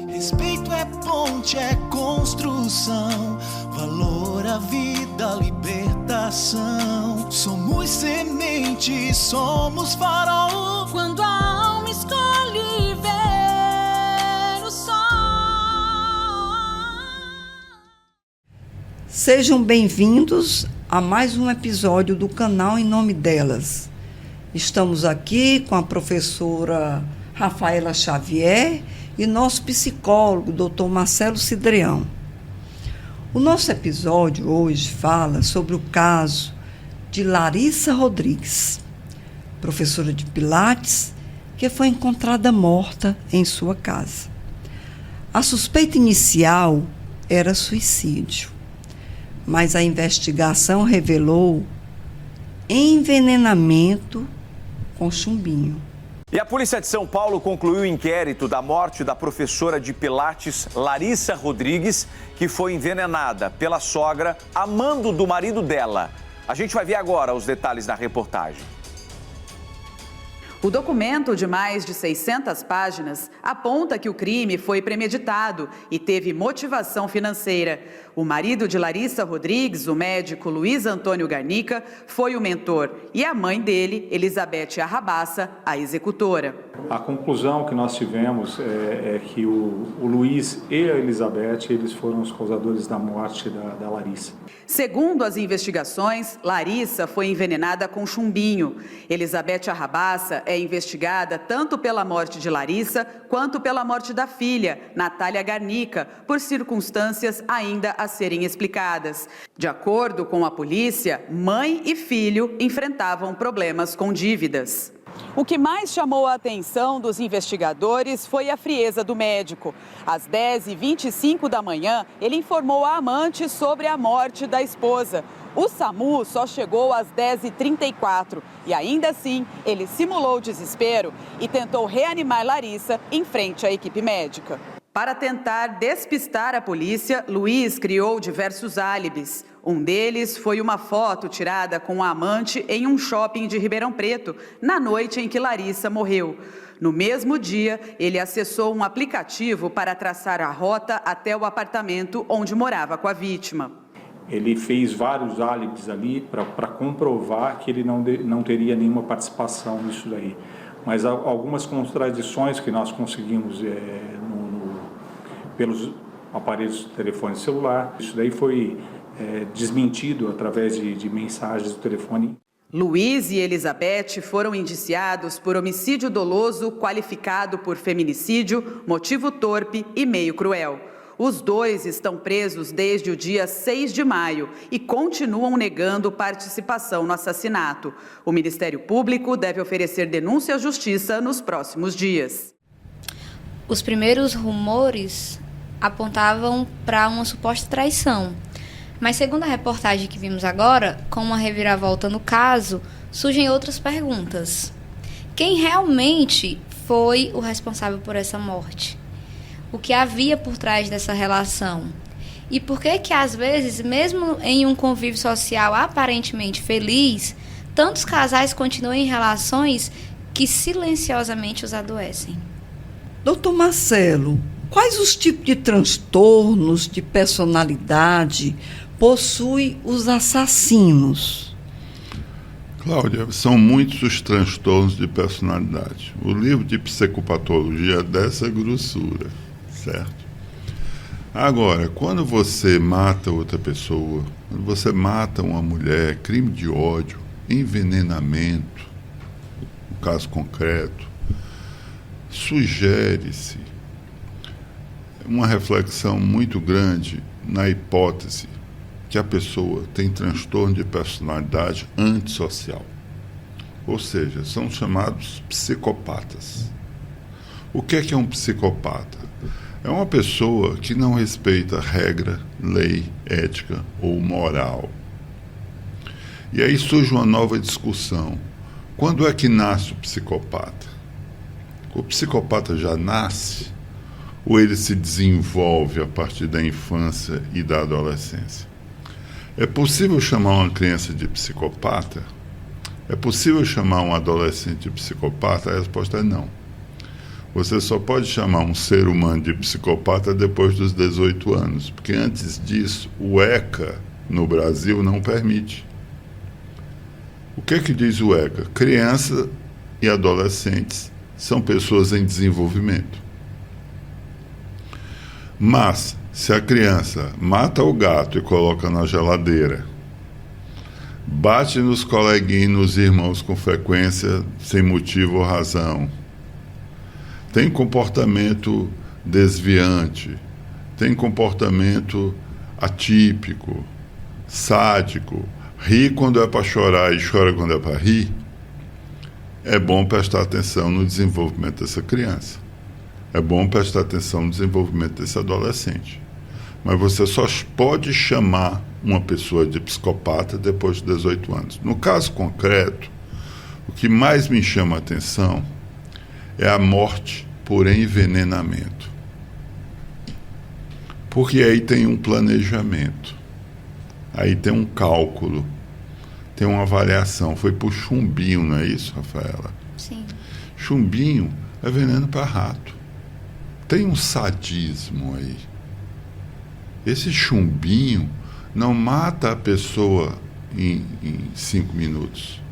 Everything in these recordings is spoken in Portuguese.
Respeito é ponte, é construção, valor à vida, libertação. Somos semente, somos farol. Quando a alma escolhe ver o sol. Sejam bem-vindos a mais um episódio do canal Em Nome Delas. Estamos aqui com a professora Rafaela Xavier e nosso psicólogo, Dr. Marcelo Cidreão. O nosso episódio hoje fala sobre o caso de Larissa Rodrigues, professora de Pilates, que foi encontrada morta em sua casa. A suspeita inicial era suicídio, mas a investigação revelou envenenamento com chumbinho. E a polícia de São Paulo concluiu o inquérito da morte da professora de Pilates Larissa Rodrigues, que foi envenenada pela sogra, amando do marido dela. A gente vai ver agora os detalhes na reportagem. O documento, de mais de 600 páginas, aponta que o crime foi premeditado e teve motivação financeira. O marido de Larissa Rodrigues, o médico Luiz Antônio Garnica, foi o mentor e a mãe dele, Elizabeth Arrabassa, a executora. A conclusão que nós tivemos é que o Luiz e a Elizabeth, eles foram os causadores da morte da Larissa. Segundo as investigações, Larissa foi envenenada com chumbinho. Elizabeth Arrabassa é investigada tanto pela morte de Larissa quanto pela morte da filha, Natália Garnica, por circunstâncias ainda a serem explicadas. De acordo com a polícia, mãe e filho enfrentavam problemas com dívidas. O que mais chamou a atenção dos investigadores foi a frieza do médico. Às 10h25 da manhã, ele informou a amante sobre a morte da esposa. O SAMU só chegou às 10h34 e ainda assim ele simulou desespero e tentou reanimar Larissa em frente à equipe médica. Para tentar despistar a polícia, Luiz criou diversos álibis. Um deles foi uma foto tirada com a amante em um shopping de Ribeirão Preto, na noite em que Larissa morreu. No mesmo dia, ele acessou um aplicativo para traçar a rota até o apartamento onde morava com a vítima. Ele fez vários álibis ali para comprovar que ele não teria nenhuma participação nisso daí. Mas há algumas contradições que nós conseguimos pelos aparelhos de telefone celular. Isso daí foi desmentido através de mensagens do telefone. Luiz e Elizabeth foram indiciados por homicídio doloso qualificado por feminicídio, motivo torpe e meio cruel. Os dois estão presos desde o dia 6 de maio e continuam negando participação no assassinato. O Ministério Público deve oferecer denúncia à Justiça nos próximos dias. Os primeiros rumores apontavam para uma suposta traição. Mas segundo a reportagem que vimos agora, com uma reviravolta no caso, surgem outras perguntas. Quem realmente foi o responsável por essa morte? O que havia por trás dessa relação? E por que às vezes, mesmo em um convívio social aparentemente feliz, tantos casais continuam em relações que silenciosamente os adoecem? Doutor Marcelo, quais os tipos de transtornos de personalidade possuem os assassinos? Cláudia, são muitos os transtornos de personalidade. O livro de psicopatologia é dessa grossura, certo? Agora, quando você mata outra pessoa, quando você mata uma mulher, crime de ódio, envenenamento, no caso concreto, sugere-se uma reflexão muito grande na hipótese que a pessoa tem transtorno de personalidade antissocial. Ou seja, são chamados psicopatas. O que é um psicopata? É uma pessoa que não respeita regra, lei, ética ou moral. E aí surge uma nova discussão. Quando é que nasce o psicopata? O psicopata já nasce ou ele se desenvolve a partir da infância e da adolescência? É possível chamar uma criança de psicopata? É possível chamar um adolescente de psicopata? A resposta é não. Você só pode chamar um ser humano de psicopata depois dos 18 anos, porque antes disso, o ECA no Brasil não permite. O que diz o ECA? Crianças e adolescentes são pessoas em desenvolvimento. Mas, se a criança mata o gato e coloca na geladeira, bate nos coleguinhas e nos irmãos com frequência, sem motivo ou razão, tem comportamento desviante, tem comportamento atípico, sádico, ri quando é para chorar e chora quando é para rir, é bom prestar atenção no desenvolvimento dessa criança. É bom prestar atenção no desenvolvimento desse adolescente. Mas você só pode chamar uma pessoa de psicopata depois de 18 anos. No caso concreto, o que mais me chama a atenção é a morte por envenenamento. Porque aí tem um planejamento, aí tem um cálculo, tem uma avaliação. Foi por chumbinho, não é isso, Rafaela? Sim. Chumbinho é veneno para rato. Tem um sadismo aí. Esse chumbinho não mata a pessoa em 5 minutos.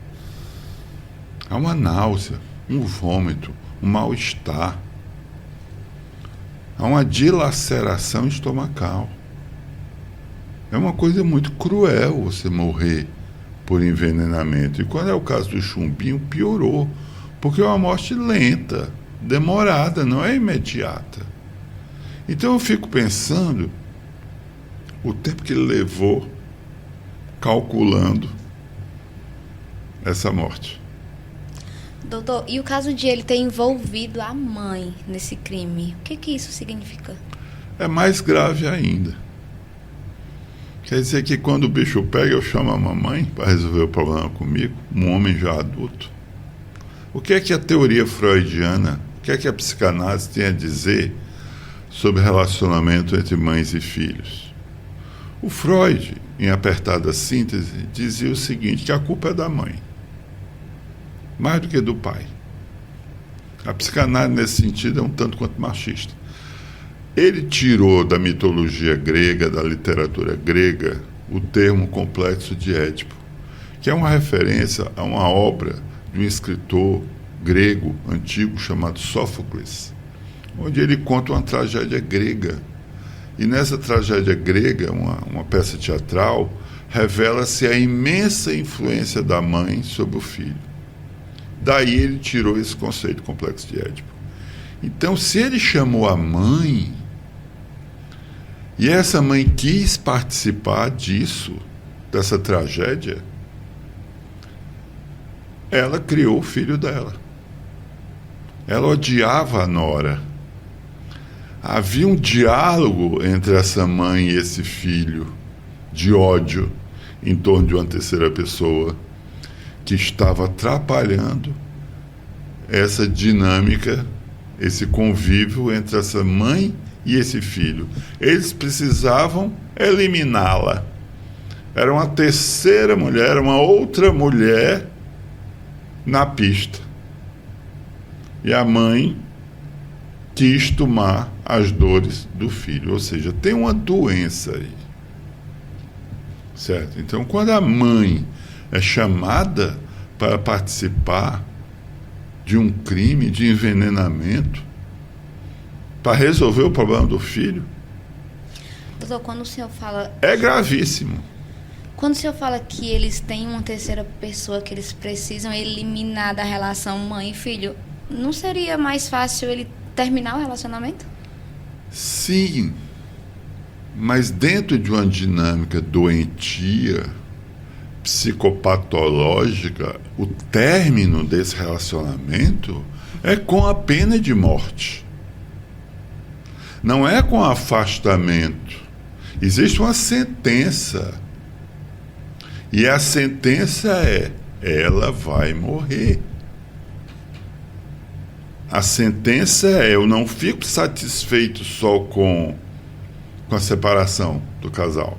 Há uma náusea, um vômito, um mal-estar. Há uma dilaceração estomacal. É uma coisa muito cruel você morrer por envenenamento. E quando é o caso do chumbinho, piorou. Porque é uma morte lenta, demorada, não é imediata. Então eu fico pensando o tempo que ele levou calculando essa morte. Doutor, e o caso de ele ter envolvido a mãe nesse crime, o que isso significa? É mais grave ainda. Quer dizer que quando o bicho pega, eu chamo a mamãe para resolver o problema comigo, um homem já adulto. O que é que a teoria freudiana, o que é que a psicanálise tem a dizer sobre relacionamento entre mães e filhos? O Freud, em apertada síntese, dizia o seguinte, que a culpa é da mãe, mais do que do pai. A psicanálise, nesse sentido, é um tanto quanto machista. Ele tirou da mitologia grega, da literatura grega, o termo complexo de Édipo, que é uma referência a uma obra de um escritor grego antigo chamado Sófocles, onde ele conta uma tragédia grega. E nessa tragédia grega, uma peça teatral, revela-se a imensa influência da mãe sobre o filho. Daí ele tirou esse conceito complexo de Édipo. Então, se ele chamou a mãe, e essa mãe quis participar disso, dessa tragédia, ela criou o filho dela. Ela odiava a nora. Havia um diálogo entre essa mãe e esse filho, de ódio, em torno de uma terceira pessoa, que estava atrapalhando essa dinâmica, esse convívio entre essa mãe e esse filho. Eles precisavam eliminá-la. Era uma terceira mulher, uma outra mulher na pista. E a mãe quis tomar as dores do filho. Ou seja, tem uma doença aí. Certo? Então, quando a mãe é chamada para participar de um crime de envenenamento, para resolver o problema do filho, doutor, quando o senhor fala... é gravíssimo. Quando o senhor fala que eles têm uma terceira pessoa que eles precisam eliminar da relação mãe e filho, não seria mais fácil ele terminar o relacionamento? Sim, mas dentro de uma dinâmica doentia, psicopatológica, o término desse relacionamento é com a pena de morte. Não é com afastamento. Existe uma sentença. E a sentença é: ela vai morrer. A sentença é: eu não fico satisfeito só com a separação do casal.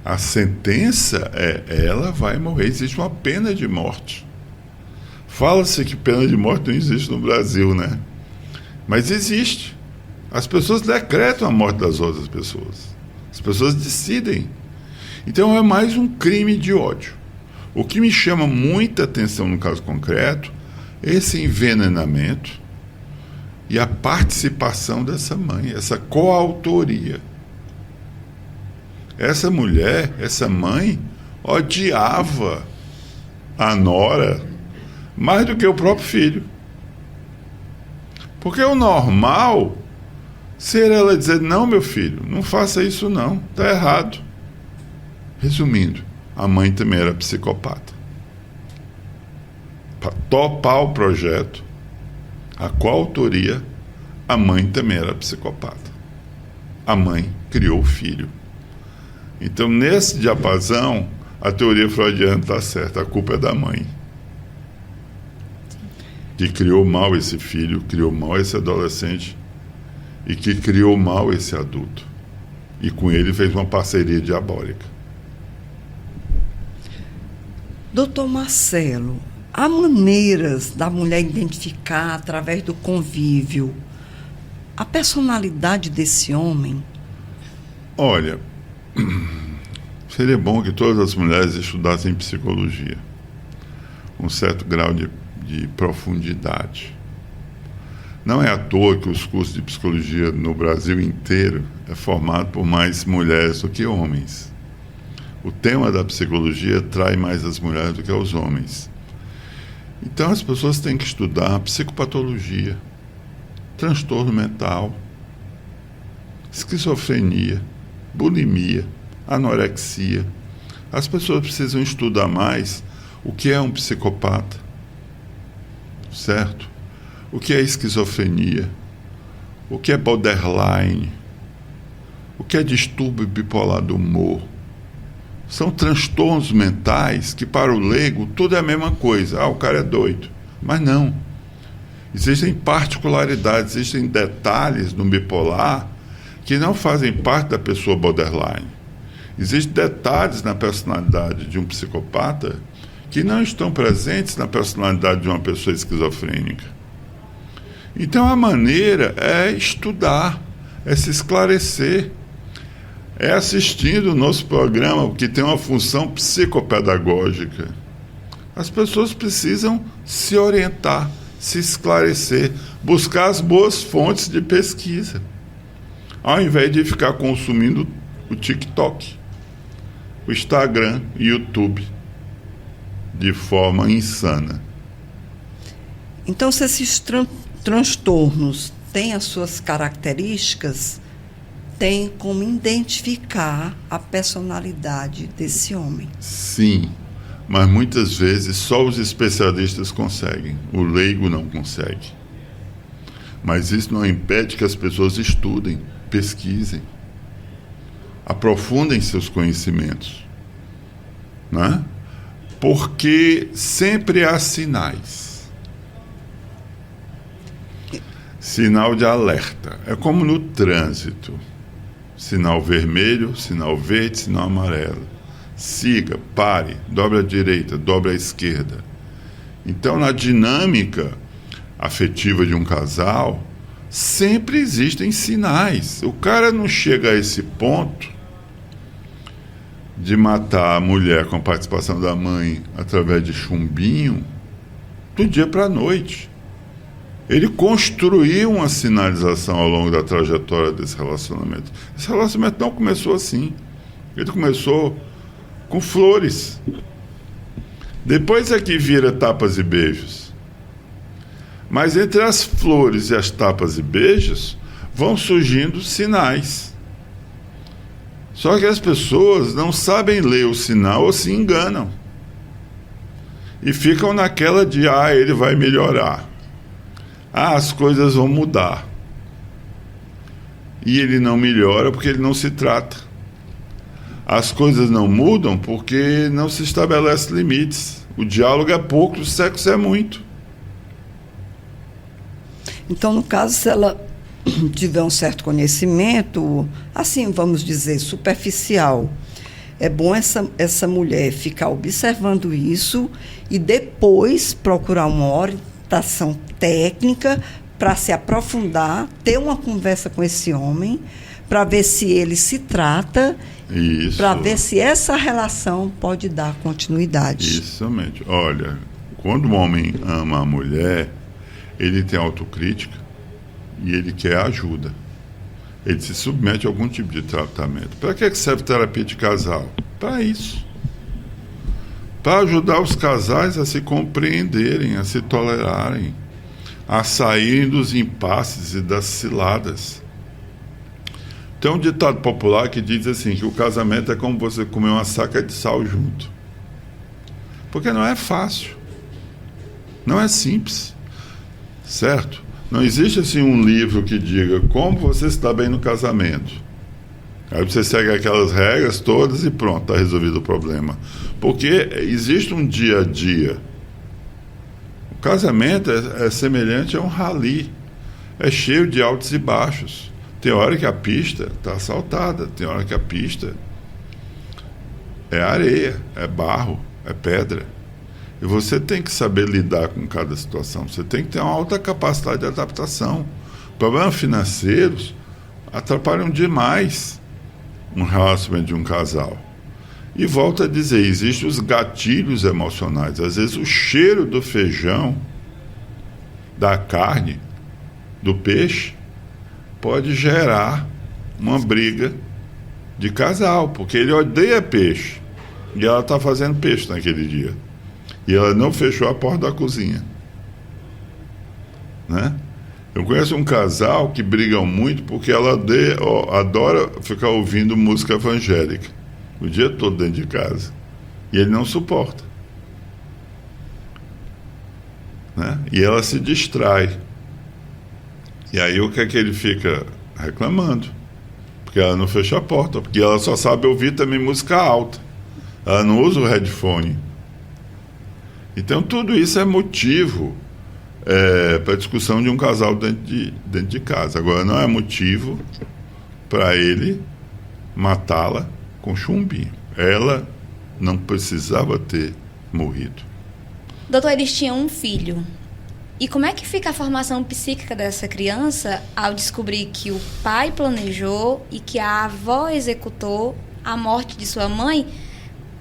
A sentença é: ela vai morrer. Existe uma pena de morte. Fala-se que pena de morte não existe no Brasil, né? Mas existe. As pessoas decretam a morte das outras pessoas. As pessoas decidem. Então é mais um crime de ódio. O que me chama muita atenção no caso concreto é esse envenenamento e a participação dessa mãe, essa coautoria. Essa mulher, essa mãe, odiava a nora mais do que o próprio filho. Porque o normal seria ela dizer, não, meu filho, não faça isso não, está errado. Resumindo, a mãe também era psicopata. Para topar o projeto, a coautoria, a mãe também era psicopata. A mãe criou o filho. Então, nesse diapasão, a teoria freudiana está certa, a culpa é da mãe. Que criou mal esse filho, criou mal esse adolescente e que criou mal esse adulto. E com ele fez uma parceria diabólica. Doutor Marcelo, há maneiras da mulher identificar, através do convívio, a personalidade desse homem? Olha, seria bom que todas as mulheres estudassem psicologia, com um certo grau de profundidade. Não é à toa que os cursos de psicologia no Brasil inteiro é formado por mais mulheres do que homens. O tema da psicologia atrai mais as mulheres do que os homens. Então as pessoas têm que estudar psicopatologia, transtorno mental, esquizofrenia, bulimia, anorexia. As pessoas precisam estudar mais o que é um psicopata, certo? O que é esquizofrenia, o que é borderline, o que é distúrbio bipolar do humor. São transtornos mentais que, para o leigo, tudo é a mesma coisa. O cara é doido. Mas não. Existem particularidades, existem detalhes no bipolar que não fazem parte da pessoa borderline. Existem detalhes na personalidade de um psicopata que não estão presentes na personalidade de uma pessoa esquizofrênica. Então a maneira é estudar, é se esclarecer, é assistindo o nosso programa, que tem uma função psicopedagógica. As pessoas precisam se orientar, se esclarecer, buscar as boas fontes de pesquisa, ao invés de ficar consumindo o TikTok, o Instagram e o YouTube de forma insana. Então, se esses transtornos têm as suas características, tem como identificar a personalidade desse homem. Sim, mas muitas vezes só os especialistas conseguem, o leigo não consegue. Mas isso não impede que as pessoas estudem, pesquisem, aprofundem seus conhecimentos, né? Porque sempre há sinais. Sinal de alerta. É como no trânsito. Sinal vermelho, sinal verde, sinal amarelo. Siga, pare, dobre à direita, dobre à esquerda. Então, na dinâmica afetiva de um casal, sempre existem sinais. O cara não chega a esse ponto de matar a mulher com a participação da mãe através de chumbinho do dia para a noite. Ele construiu uma sinalização ao longo da trajetória desse relacionamento. Esse relacionamento não começou assim. Ele começou com flores. Depois é que vira tapas e beijos. Mas entre as flores e as tapas e beijos vão surgindo sinais. Só que as pessoas não sabem ler o sinal ou se enganam. E ficam naquela de, ele vai melhorar. As coisas vão mudar. E ele não melhora porque ele não se trata. As coisas não mudam porque não se estabelece limites. O diálogo é pouco, o sexo é muito. Então, no caso, se ela tiver um certo conhecimento, assim, vamos dizer, superficial, É bom essa mulher ficar observando isso e depois procurar uma orientação técnica para se aprofundar, ter uma conversa com esse homem, para ver se ele se trata, para ver se essa relação pode dar continuidade. Isso, somente. Olha, quando o homem ama a mulher, ele tem autocrítica e ele quer ajuda. Ele se submete a algum tipo de tratamento. Para que serve terapia de casal? Para isso. Para ajudar os casais a se compreenderem, a se tolerarem, a saírem dos impasses e das ciladas. Tem um ditado popular que diz assim, que o casamento é como você comer uma saca de sal junto. Porque não é fácil. Não é simples. Certo? Não existe assim um livro que diga como você está bem no casamento. Aí você segue aquelas regras todas e pronto, está resolvido o problema. Porque existe um dia a dia. O casamento é semelhante a um rally. É cheio de altos e baixos. Tem hora que a pista está asfaltada, tem hora que a pista é areia, é barro, é pedra. E você tem que saber lidar com cada situação. Você tem que ter uma alta capacidade de adaptação. Problemas financeiros atrapalham demais um relacionamento de um casal. E volto a dizer, existem os gatilhos emocionais. Às vezes o cheiro do feijão, da carne, do peixe, pode gerar uma briga de casal, porque ele odeia peixe. E ela está fazendo peixe naquele dia. E ela não fechou a porta da cozinha. Né? Eu conheço um casal que brigam muito porque ela adora ficar ouvindo música evangélica o dia todo dentro de casa. E ele não suporta. Né? E ela se distrai. E aí o que é que ele fica reclamando? Porque ela não fecha a porta, porque ela só sabe ouvir também música alta. Ela não usa o headphone. Então tudo isso é motivo para a discussão de um casal dentro de casa. Agora não é motivo para ele matá-la com chumbinho. Ela não precisava ter morrido. Doutor, eles tinham um filho. E como é que fica a formação psíquica dessa criança ao descobrir que o pai planejou e que a avó executou a morte de sua mãe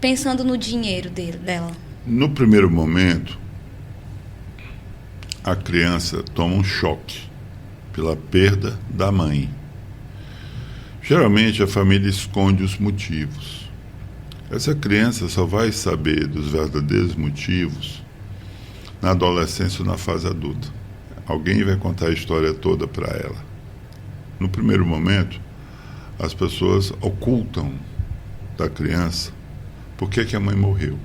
pensando no dinheiro dela? No primeiro momento, a criança toma um choque pela perda da mãe. Geralmente a família esconde os motivos. Essa criança só vai saber dos verdadeiros motivos na adolescência ou na fase adulta. Alguém vai contar a história toda para ela. No primeiro momento, as pessoas ocultam da criança por que a mãe morreu.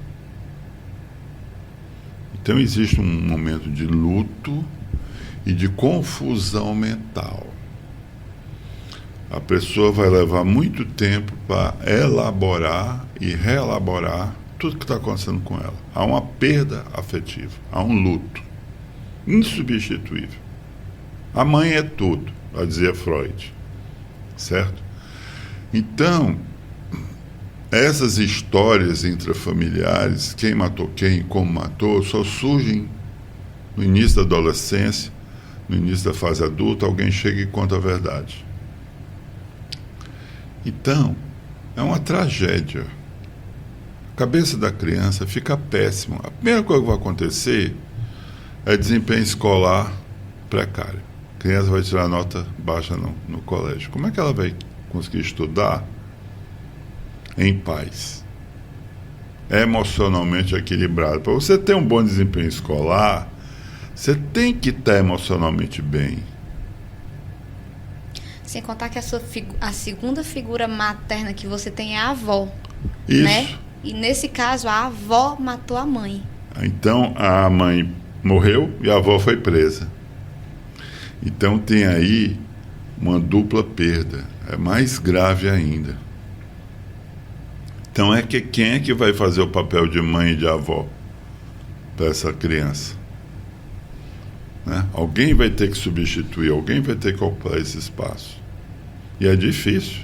Então existe um momento de luto e de confusão mental. A pessoa vai levar muito tempo para elaborar e reelaborar tudo que está acontecendo com ela. Há uma perda afetiva, há um luto insubstituível. A mãe é tudo, vai dizer Freud, certo? Então, essas histórias intrafamiliares, quem matou quem, como matou, só surgem no início da adolescência, no início da fase adulta, alguém chega e conta a verdade. Então, é uma tragédia. A cabeça da criança fica péssima. A primeira coisa que vai acontecer é desempenho escolar precário. A criança vai tirar nota baixa no colégio. Como é que ela vai conseguir estudar em paz, emocionalmente equilibrado? Para você ter um bom desempenho escolar, você tem que estar emocionalmente bem. Sem contar que a segunda figura materna que você tem é a avó. Isso. Né? E nesse caso, a avó matou a mãe. Então, a mãe morreu e a avó foi presa. Então, tem aí uma dupla perda. É mais grave ainda. Então, quem é que vai fazer o papel de mãe e de avó para essa criança? Né? Alguém vai ter que substituir, alguém vai ter que ocupar esse espaço. E é difícil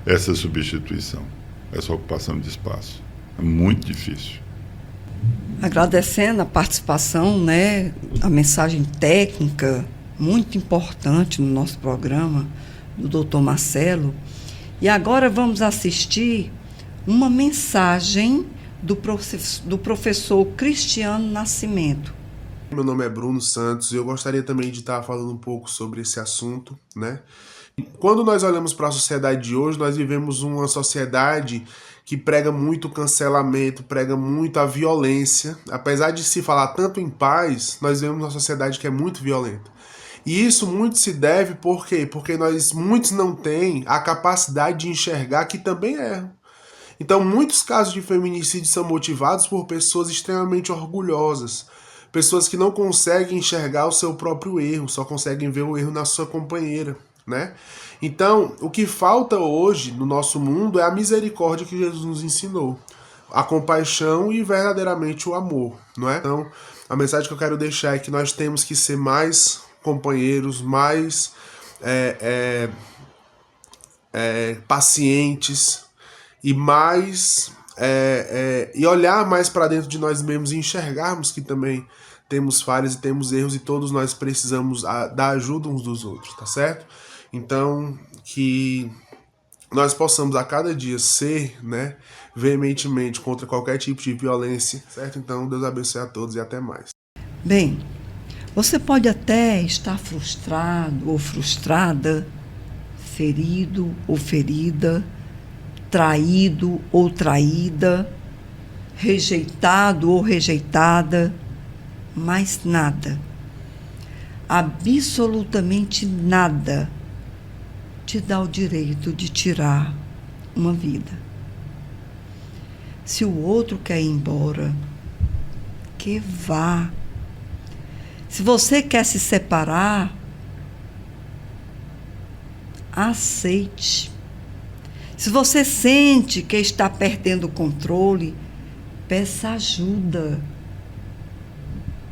essa substituição. essa ocupação de espaço. É muito difícil. Agradecendo a participação, né, a mensagem técnica muito importante no nosso programa do Dr. Marcelo. E agora vamos assistir uma mensagem do professor Cristiano Nascimento. Meu nome é Bruno Santos e eu gostaria também de estar falando um pouco sobre esse assunto, né? Quando nós olhamos para a sociedade de hoje, nós vivemos uma sociedade que prega muito o cancelamento, prega muito a violência. Apesar de se falar tanto em paz, nós vivemos uma sociedade que é muito violenta. E isso muito se deve por quê? Porque muitos não têm a capacidade de enxergar que também erram. Então, muitos casos de feminicídio são motivados por pessoas extremamente orgulhosas, pessoas que não conseguem enxergar o seu próprio erro, só conseguem ver o erro na sua companheira, né? Então, o que falta hoje no nosso mundo é a misericórdia que Jesus nos ensinou, a compaixão e verdadeiramente o amor, não é? Então, a mensagem que eu quero deixar é que nós temos que ser mais companheiros, mais pacientes e mais e olhar mais para dentro de nós mesmos e enxergarmos que também temos falhas e temos erros e todos nós precisamos da ajuda uns dos outros, tá certo? Então, que nós possamos a cada dia ser, né, veementemente contra qualquer tipo de violência, certo? Então, Deus abençoe a todos e até mais. Bem, você pode até estar frustrado ou frustrada, ferido ou ferida, traído ou traída, rejeitado ou rejeitada, mas nada, absolutamente nada, te dá o direito de tirar uma vida. Se o outro quer ir embora, que vá. Se você quer se separar, aceite. Se você sente que está perdendo o controle, peça ajuda.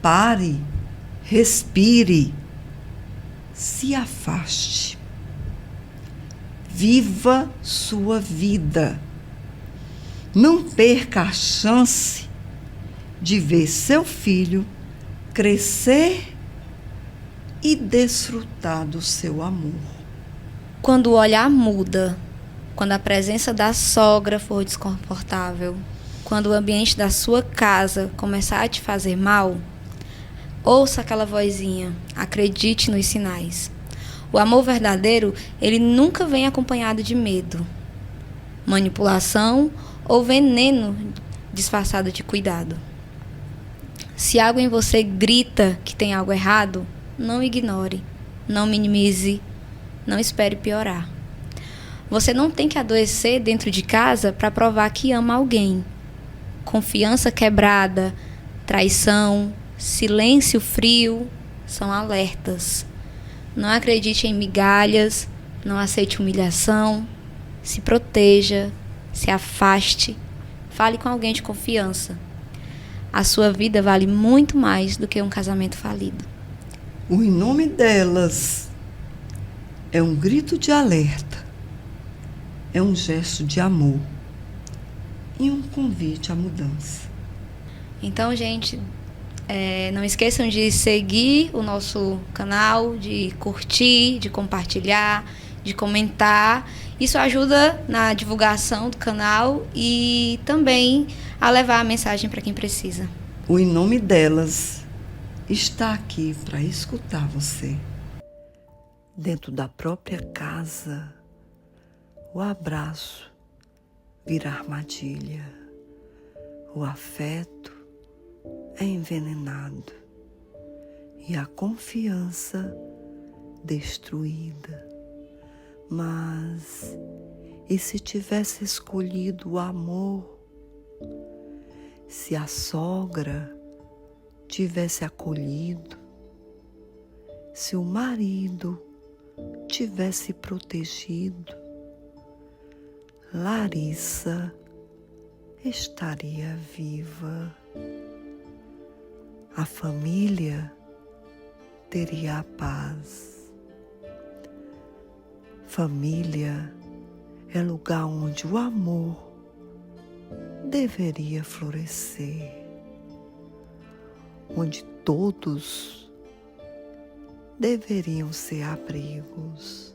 Pare, respire, se afaste. Viva sua vida. Não perca a chance de ver seu filho crescer e desfrutar do seu amor. Quando o olhar muda, quando a presença da sogra for desconfortável, quando o ambiente da sua casa começar a te fazer mal, ouça aquela vozinha, acredite nos sinais. O amor verdadeiro, ele nunca vem acompanhado de medo, manipulação ou veneno disfarçado de cuidado. Se algo em você grita que tem algo errado, não ignore, não minimize, não espere piorar. Você não tem que adoecer dentro de casa para provar que ama alguém. Confiança quebrada, traição, silêncio frio são alertas. Não acredite em migalhas, não aceite humilhação, se proteja, se afaste, fale com alguém de confiança. A sua vida vale muito mais do que um casamento falido. O Em Nome Delas é um grito de alerta, é um gesto de amor e um convite à mudança. Então, gente, não esqueçam de seguir o nosso canal, de curtir, de compartilhar, de comentar. Isso ajuda na divulgação do canal e também a levar a mensagem para quem precisa. O Em Nome Delas está aqui para escutar você. Dentro da própria casa, o abraço vira armadilha. O afeto é envenenado e a confiança destruída. Mas e se tivesse escolhido o amor? Se a sogra tivesse acolhido? Se o marido tivesse protegido? Larissa estaria viva. A família teria a paz. Família é lugar onde o amor deveria florescer, onde todos deveriam ser abrigos.